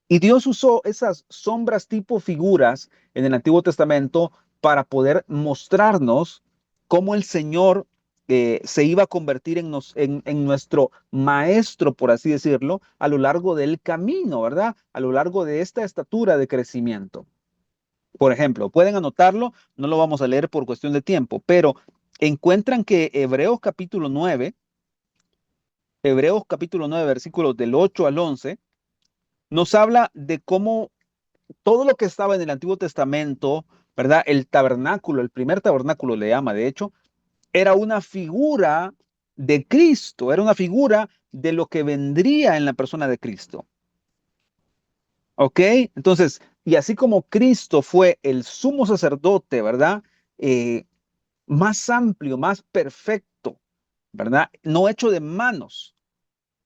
Y Dios usó esas sombras tipo figuras en el Antiguo Testamento para poder mostrarnos cómo el Señor se iba a convertir en nuestro maestro, por así decirlo, a lo largo del camino, ¿verdad? A lo largo de esta estatura de crecimiento. Por ejemplo, pueden anotarlo, no lo vamos a leer por cuestión de tiempo, pero encuentran que Hebreos capítulo 9, versículos del 8 al 11, nos habla de cómo todo lo que estaba en el Antiguo Testamento, ¿verdad? El tabernáculo, el primer tabernáculo le llama, de hecho, era una figura de Cristo, era una figura de lo que vendría en la persona de Cristo. ¿Ok? Entonces, y así como Cristo fue el sumo sacerdote, ¿verdad? Eh, más amplio, más perfecto, ¿verdad? No hecho de manos,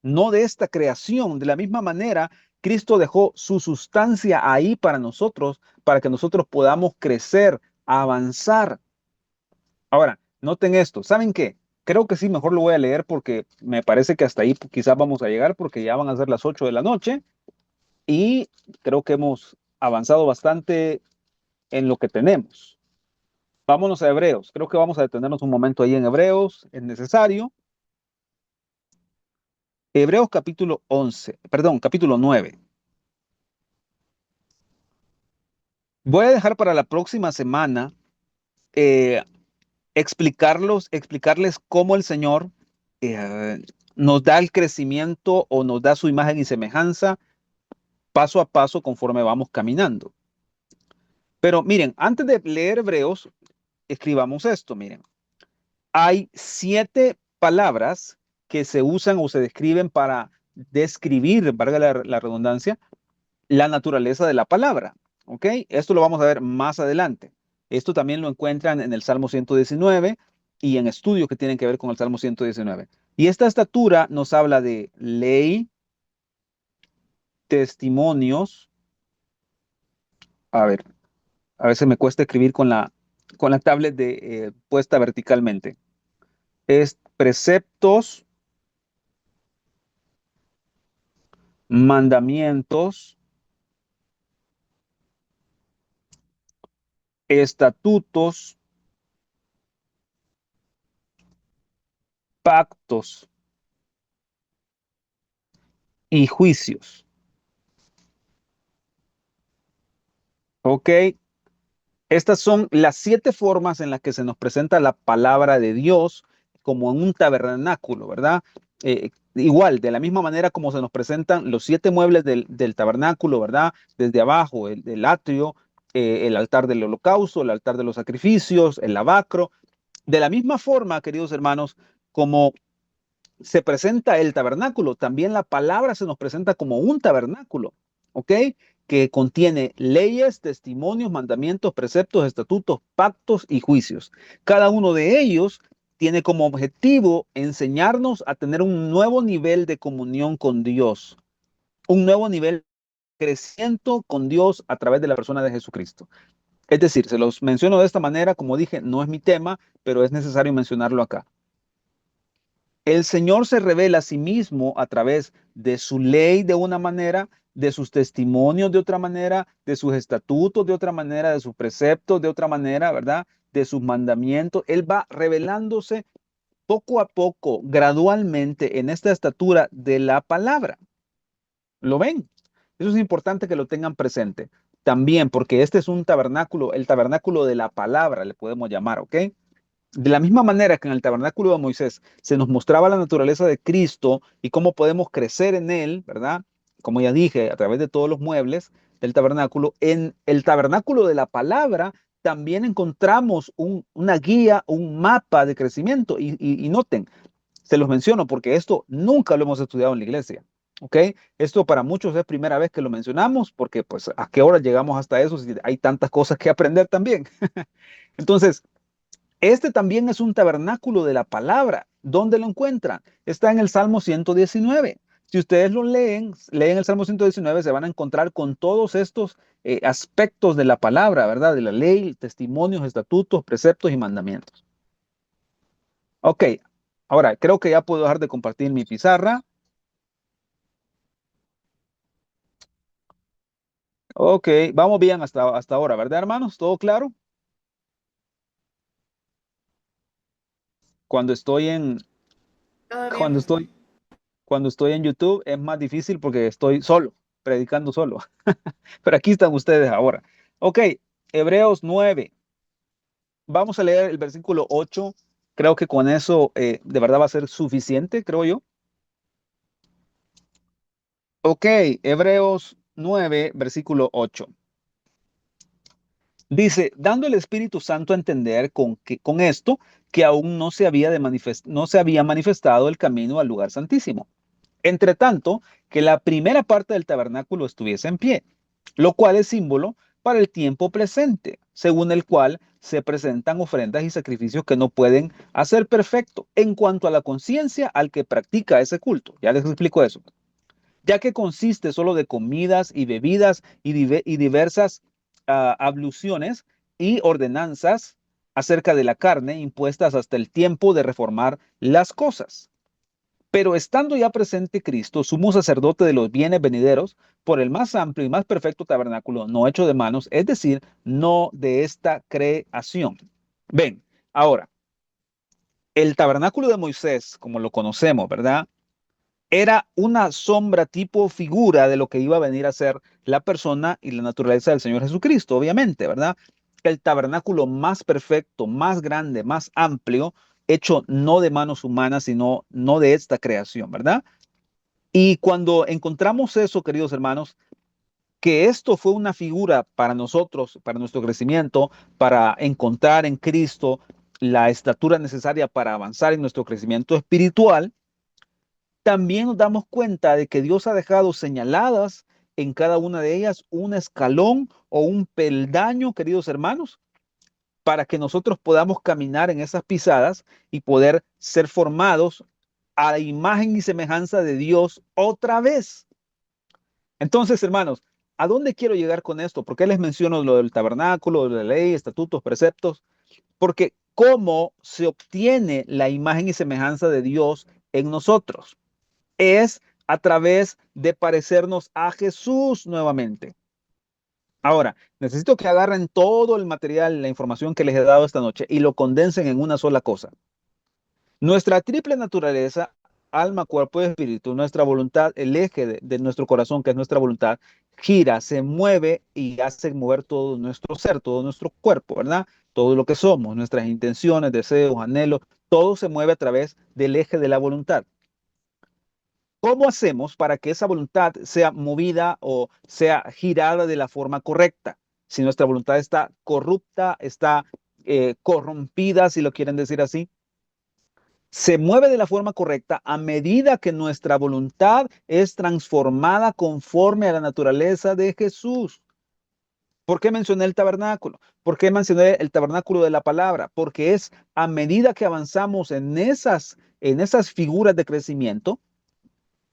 no de esta creación. De la misma manera, Cristo dejó su sustancia ahí para nosotros, para que nosotros podamos crecer, avanzar. Ahora, noten esto, ¿saben qué? Creo que sí, mejor lo voy a leer porque me parece que hasta ahí quizás vamos a llegar porque ya van a ser las 8 de la noche y creo que hemos avanzado bastante en lo que tenemos. Vámonos a Hebreos. Creo que vamos a detenernos un momento ahí en Hebreos, es necesario. Hebreos capítulo 11, perdón, capítulo 9. Voy a dejar para la próxima semana eh, explicarles cómo el Señor eh, nos da el crecimiento o nos da su imagen y semejanza paso a paso conforme vamos caminando. Pero miren, antes de leer Hebreos, escribamos esto, miren. Hay 7 palabras que se usan o se describen para describir, valga la redundancia, la naturaleza de la palabra. ¿Ok? Esto lo vamos a ver más adelante. Esto también lo encuentran en el Salmo 119 y en estudios que tienen que ver con el Salmo 119. Y esta estatura nos habla de ley, testimonios. A ver, a veces me cuesta escribir con la tablet puesta verticalmente. Es preceptos, mandamientos, estatutos, pactos y juicios. ¿Ok? Estas son las 7 formas en las que se nos presenta la palabra de Dios como en un tabernáculo, ¿verdad? Igual, de la misma manera como se nos presentan los 7 muebles del tabernáculo, ¿verdad? Desde abajo, el atrio, el altar del holocausto, el altar de los sacrificios, el lavacro. De la misma forma, queridos hermanos, como se presenta el tabernáculo, también la palabra se nos presenta como un tabernáculo, ¿ok? Que contiene leyes, testimonios, mandamientos, preceptos, estatutos, pactos y juicios. Cada uno de ellos tiene como objetivo enseñarnos a tener un nuevo nivel de comunión con Dios, un nuevo nivel de crecimiento con Dios a través de la persona de Jesucristo. Es decir, se los menciono de esta manera, como dije, no es mi tema, pero es necesario mencionarlo acá. El Señor se revela a sí mismo a través de su ley de una manera, de sus testimonios de otra manera, de sus estatutos de otra manera, de sus preceptos de otra manera, ¿verdad? De sus mandamientos. Él va revelándose poco a poco, gradualmente, en esta estatura de la palabra. ¿Lo ven? Eso es importante que lo tengan presente. También, porque este es un tabernáculo, el tabernáculo de la palabra, le podemos llamar, ¿ok? De la misma manera que en el tabernáculo de Moisés se nos mostraba la naturaleza de Cristo y cómo podemos crecer en él, ¿verdad? Como ya dije, a través de todos los muebles del tabernáculo, en el tabernáculo de la palabra también encontramos una guía, un mapa de crecimiento. Y noten, se los menciono porque esto nunca lo hemos estudiado en la iglesia. ¿Ok? Esto para muchos es primera vez que lo mencionamos porque pues a qué hora llegamos hasta eso si hay tantas cosas que aprender también. Entonces, este también es un tabernáculo de la palabra. ¿Dónde lo encuentran? Está en el Salmo 119. Si ustedes lo leen el Salmo 119, se van a encontrar con todos estos aspectos de la palabra, ¿verdad? De la ley, testimonios, estatutos, preceptos y mandamientos. Ok, ahora creo que ya puedo dejar de compartir mi pizarra. Ok, vamos bien hasta ahora, ¿verdad, hermanos? ¿Todo claro? Cuando estoy en, Todo bien. cuando estoy, cuando estoy en YouTube es más difícil porque estoy solo, predicando solo. Pero aquí están ustedes ahora. Ok, Hebreos 9. Vamos a leer el versículo 8. Creo que con eso de verdad va a ser suficiente, creo yo. Ok, Hebreos 9, versículo 8. Dice, dando el Espíritu Santo a entender con esto que aún no se había manifestado el camino al lugar santísimo. Entre tanto, que la primera parte del tabernáculo estuviese en pie, lo cual es símbolo para el tiempo presente, según el cual se presentan ofrendas y sacrificios que no pueden hacer perfecto en cuanto a la conciencia al que practica ese culto. Ya les explico eso. Ya que consiste solo de comidas y bebidas y diversas abluciones y ordenanzas acerca de la carne impuestas hasta el tiempo de reformar las cosas. Pero estando ya presente Cristo, sumo sacerdote de los bienes venideros, por el más amplio y más perfecto tabernáculo, no hecho de manos, es decir, no de esta creación. Ven, ahora, el tabernáculo de Moisés, como lo conocemos, ¿verdad? era una sombra tipo figura de lo que iba a venir a ser la persona y la naturaleza del Señor Jesucristo, obviamente, ¿verdad? El tabernáculo más perfecto, más grande, más amplio, hecho no de manos humanas, sino no de esta creación, ¿verdad? Y cuando encontramos eso, queridos hermanos, que esto fue una figura para nosotros, para nuestro crecimiento, para encontrar en Cristo la estatura necesaria para avanzar en nuestro crecimiento espiritual, también nos damos cuenta de que Dios ha dejado señaladas en cada una de ellas un escalón o un peldaño, queridos hermanos, para que nosotros podamos caminar en esas pisadas y poder ser formados a la imagen y semejanza de Dios otra vez. Entonces, hermanos, ¿a dónde quiero llegar con esto? ¿Por qué les menciono lo del tabernáculo, de la ley, estatutos, preceptos? Porque ¿cómo se obtiene la imagen y semejanza de Dios en nosotros? Es a través de parecernos a Jesús nuevamente. Ahora, necesito que agarren todo el material, la información que les he dado esta noche y lo condensen en una sola cosa. Nuestra triple naturaleza, alma, cuerpo y espíritu, nuestra voluntad, el eje de nuestro corazón, que es nuestra voluntad, gira, se mueve y hace mover todo nuestro ser, todo nuestro cuerpo, ¿verdad? Todo lo que somos, nuestras intenciones, deseos, anhelos, todo se mueve a través del eje de la voluntad. ¿Cómo hacemos para que esa voluntad sea movida o sea girada de la forma correcta? Si nuestra voluntad está corrupta, está corrompida, si lo quieren decir así, se mueve de la forma correcta a medida que nuestra voluntad es transformada conforme a la naturaleza de Jesús. ¿Por qué mencioné el tabernáculo? ¿Por qué mencioné el tabernáculo de la palabra? Porque es a medida que avanzamos en esas figuras de crecimiento,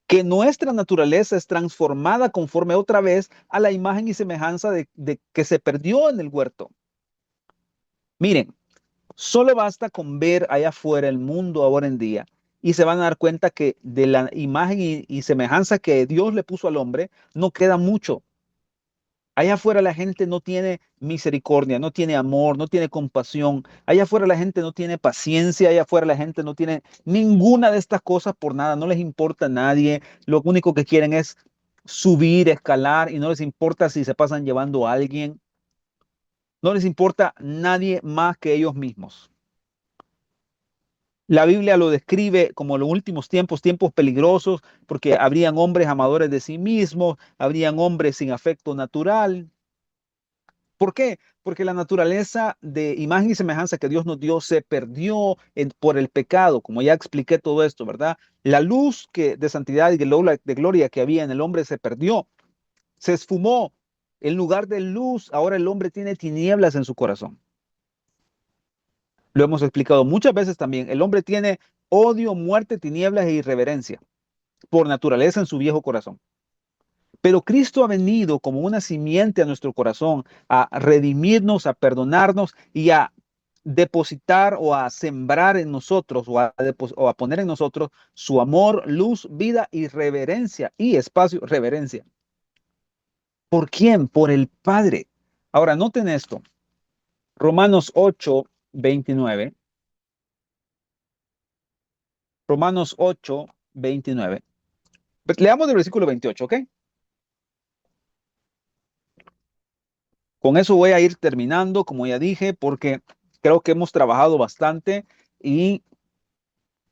que nuestra naturaleza es transformada conforme otra vez a la imagen y semejanza de que se perdió en el huerto. Miren, solo basta con ver allá afuera el mundo ahora en día y se van a dar cuenta que de la imagen y semejanza que Dios le puso al hombre, no queda mucho. Allá afuera la gente no tiene misericordia, no tiene amor, no tiene compasión. Allá afuera la gente no tiene paciencia, allá afuera la gente no tiene ninguna de estas cosas por nada, no les importa a nadie. Lo único que quieren es subir, escalar y no les importa si se pasan llevando a alguien. No les importa nadie más que ellos mismos. La Biblia lo describe como los últimos tiempos, tiempos peligrosos, porque habrían hombres amadores de sí mismos, habrían hombres sin afecto natural. ¿Por qué? Porque la naturaleza de imagen y semejanza que Dios nos dio se perdió por el pecado, como ya expliqué todo esto, ¿verdad? La luz de santidad y de gloria que había en el hombre se perdió, se esfumó. En lugar de luz, ahora el hombre tiene tinieblas en su corazón. Lo hemos explicado muchas veces también. El hombre tiene odio, muerte, tinieblas e irreverencia por naturaleza en su viejo corazón. Pero Cristo ha venido como una simiente a nuestro corazón, a redimirnos, a perdonarnos y a depositar o a sembrar en nosotros o a poner en nosotros su amor, luz, vida y reverencia y espacio, reverencia. ¿Por quién? Por el Padre. Ahora, noten esto. Romanos 8:29. Romanos 8:29. Leamos el versículo 28, ¿ok? Con eso voy a ir terminando, como ya dije, porque creo que hemos trabajado bastante y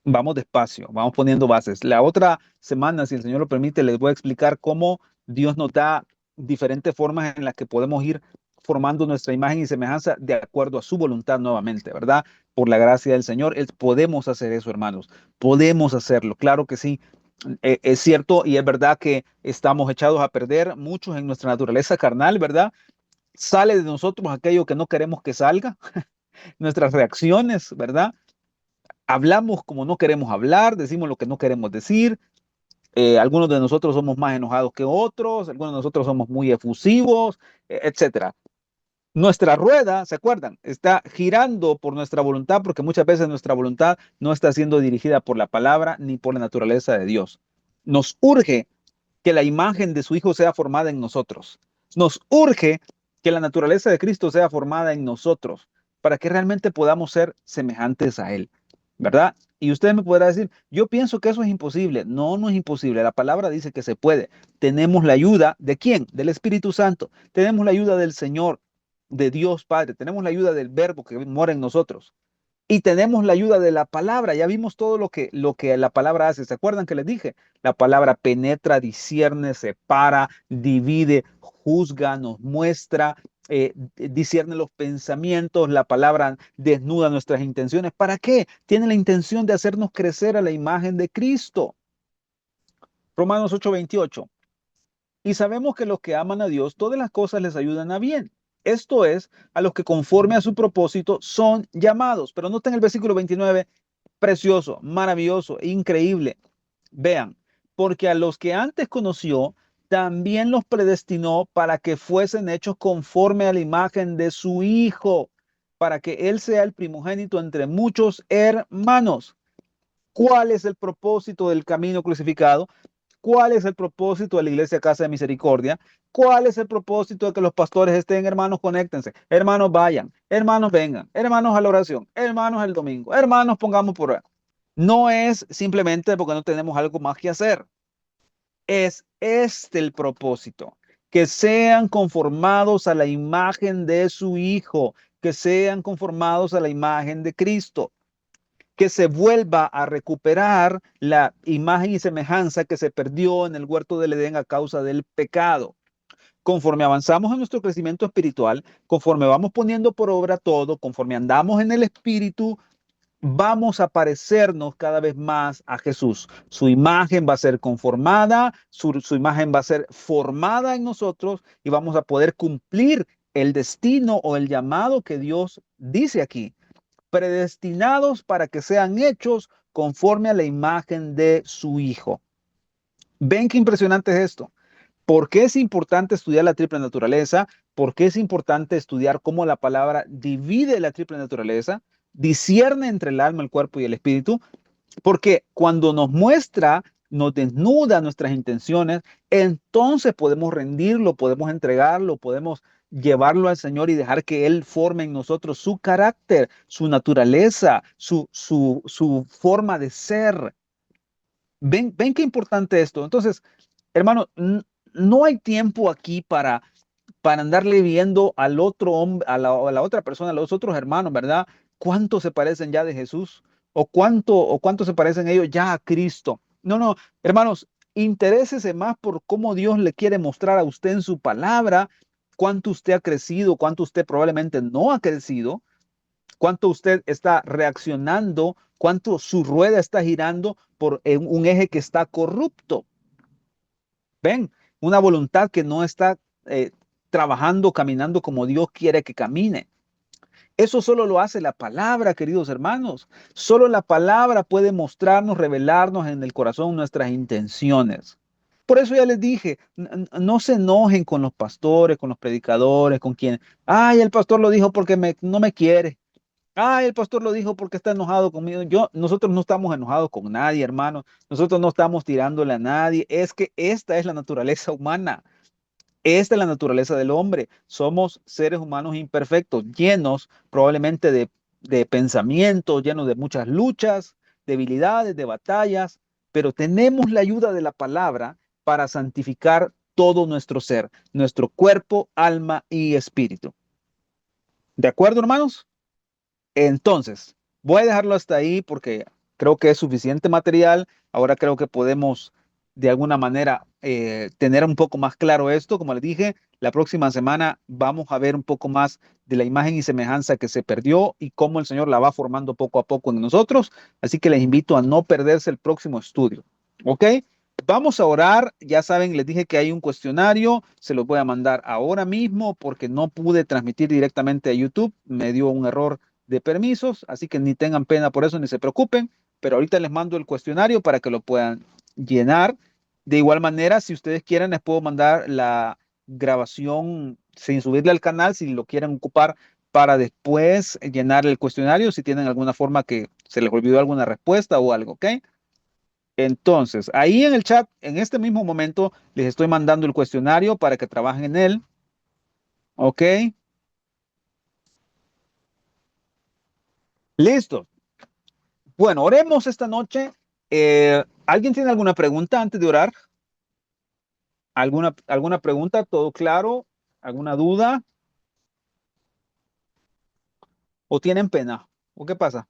vamos despacio, vamos poniendo bases. La otra semana, si el Señor lo permite, les voy a explicar cómo Dios nos da diferentes formas en las que podemos ir formando nuestra imagen y semejanza de acuerdo a su voluntad nuevamente, ¿verdad? Por la gracia del Señor, podemos hacer eso, hermanos. Podemos hacerlo, claro que sí. Es cierto y es verdad que estamos echados a perder muchos en nuestra naturaleza carnal, ¿verdad? Sale de nosotros aquello que no queremos que salga, nuestras reacciones, ¿verdad? Hablamos como no queremos hablar, decimos lo que no queremos decir. Algunos de nosotros somos más enojados que otros, algunos de nosotros somos muy efusivos, etcétera. Nuestra rueda, ¿se acuerdan? Está girando por nuestra voluntad porque muchas veces nuestra voluntad no está siendo dirigida por la palabra ni por la naturaleza de Dios. Nos urge que la imagen de su Hijo sea formada en nosotros. Nos urge que la naturaleza de Cristo sea formada en nosotros para que realmente podamos ser semejantes a Él. ¿verdad? Y usted me podrá decir, yo pienso que eso es imposible. No, no es imposible. La palabra dice que se puede. Tenemos la ayuda de quién? Del Espíritu Santo. Tenemos la ayuda del Señor, de Dios Padre. Tenemos la ayuda del Verbo que mora en nosotros. Y tenemos la ayuda de la palabra. Ya vimos todo lo que la palabra hace. ¿Se acuerdan que les dije? La palabra penetra, discierne, separa, divide, juzga, nos muestra, discierne los pensamientos. La palabra desnuda nuestras intenciones. ¿Para qué? Tiene la intención de hacernos crecer a la imagen de Cristo. Romanos 8:28. Y sabemos que los que aman a Dios, todas las cosas les ayudan a bien. Esto es, a los que conforme a su propósito son llamados. Pero noten el versículo 29, precioso, maravilloso, increíble. Vean, porque a los que antes conoció, también los predestinó para que fuesen hechos conforme a la imagen de su Hijo, para que Él sea el primogénito entre muchos hermanos. ¿Cuál es el propósito del camino crucificado? ¿Cuál es el propósito de la iglesia Casa de Misericordia? ¿Cuál es el propósito de que los pastores estén? Hermanos, conéctense, hermanos, vayan, hermanos, vengan, hermanos, a la oración, hermanos, el domingo, hermanos, pongamos por ahí. No es simplemente porque no tenemos algo más que hacer. Es este el propósito, que sean conformados a la imagen de su Hijo, que sean conformados a la imagen de Cristo, que se vuelva a recuperar la imagen y semejanza que se perdió en el huerto del Edén a causa del pecado. Conforme avanzamos en nuestro crecimiento espiritual, conforme vamos poniendo por obra todo, conforme andamos en el Espíritu, vamos a parecernos cada vez más a Jesús. Su imagen va a ser conformada, su imagen va a ser formada en nosotros y vamos a poder cumplir el destino o el llamado que Dios dice aquí, predestinados para que sean hechos conforme a la imagen de su Hijo. ¿Ven qué impresionante es esto? ¿Por qué es importante estudiar la triple naturaleza? ¿Por qué es importante estudiar cómo la palabra divide la triple naturaleza, discierne entre el alma, el cuerpo y el espíritu? Porque cuando nos muestra, nos desnuda nuestras intenciones, entonces podemos rendirlo, podemos entregarlo, podemos llevarlo al Señor y dejar que Él forme en nosotros su carácter, su naturaleza, su forma de ser. ¿Ven qué importante esto? Entonces, hermano, no hay tiempo aquí para andarle viendo al otro hombre, a la otra persona, a los otros hermanos, ¿verdad? ¿Cuánto se parecen ya de Jesús? ¿O cuánto se parecen ellos ya a Cristo? No, no, hermanos, interésese más por cómo Dios le quiere mostrar a usted en su palabra, cuánto usted ha crecido, cuánto usted probablemente no ha crecido, cuánto usted está reaccionando, cuánto su rueda está girando por un eje que está corrupto. Ven, una voluntad que no está eh, trabajando, caminando como Dios quiere que camine. Eso solo lo hace la palabra, queridos hermanos. Solo la palabra puede mostrarnos, revelarnos en el corazón nuestras intenciones. Por eso ya les dije, no se enojen con los pastores, con los predicadores, con quien, ay, el pastor lo dijo porque no me quiere. Ay, el pastor lo dijo porque está enojado conmigo. Nosotros no estamos enojados con nadie, hermano. Nosotros no estamos tirándole a nadie. Es que esta es la naturaleza humana. Esta es la naturaleza del hombre. Somos seres humanos imperfectos, llenos probablemente de pensamientos, llenos de muchas luchas, debilidades, de batallas, pero tenemos la ayuda de la palabra para santificar todo nuestro ser, nuestro cuerpo, alma y espíritu. ¿De acuerdo, hermanos? Entonces, voy a dejarlo hasta ahí porque creo que es suficiente material. Ahora creo que podemos de alguna manera tener un poco más claro esto. Como les dije, la próxima semana vamos a ver un poco más de la imagen y semejanza que se perdió y cómo el Señor la va formando poco a poco en nosotros. Así que les invito a no perderse el próximo estudio. ¿Ok? Vamos a orar. Ya saben, les dije que hay un cuestionario. Se los voy a mandar ahora mismo porque no pude transmitir directamente a YouTube. Me dio un error de permisos, así que ni tengan pena por eso, ni se preocupen, pero ahorita les mando el cuestionario para que lo puedan llenar. De igual manera, si ustedes quieren, les puedo mandar la grabación sin subirle al canal, si lo quieren ocupar para después llenar el cuestionario, si tienen alguna forma que se les olvidó alguna respuesta o algo, ¿ok? Entonces, ahí en el chat, en este mismo momento, les estoy mandando el cuestionario para que trabajen en él, ¿ok? Listo. Bueno, oremos esta noche. ¿Alguien tiene alguna pregunta antes de orar? ¿Alguna pregunta? ¿Todo claro? ¿Alguna duda? ¿O tienen pena? ¿O qué pasa?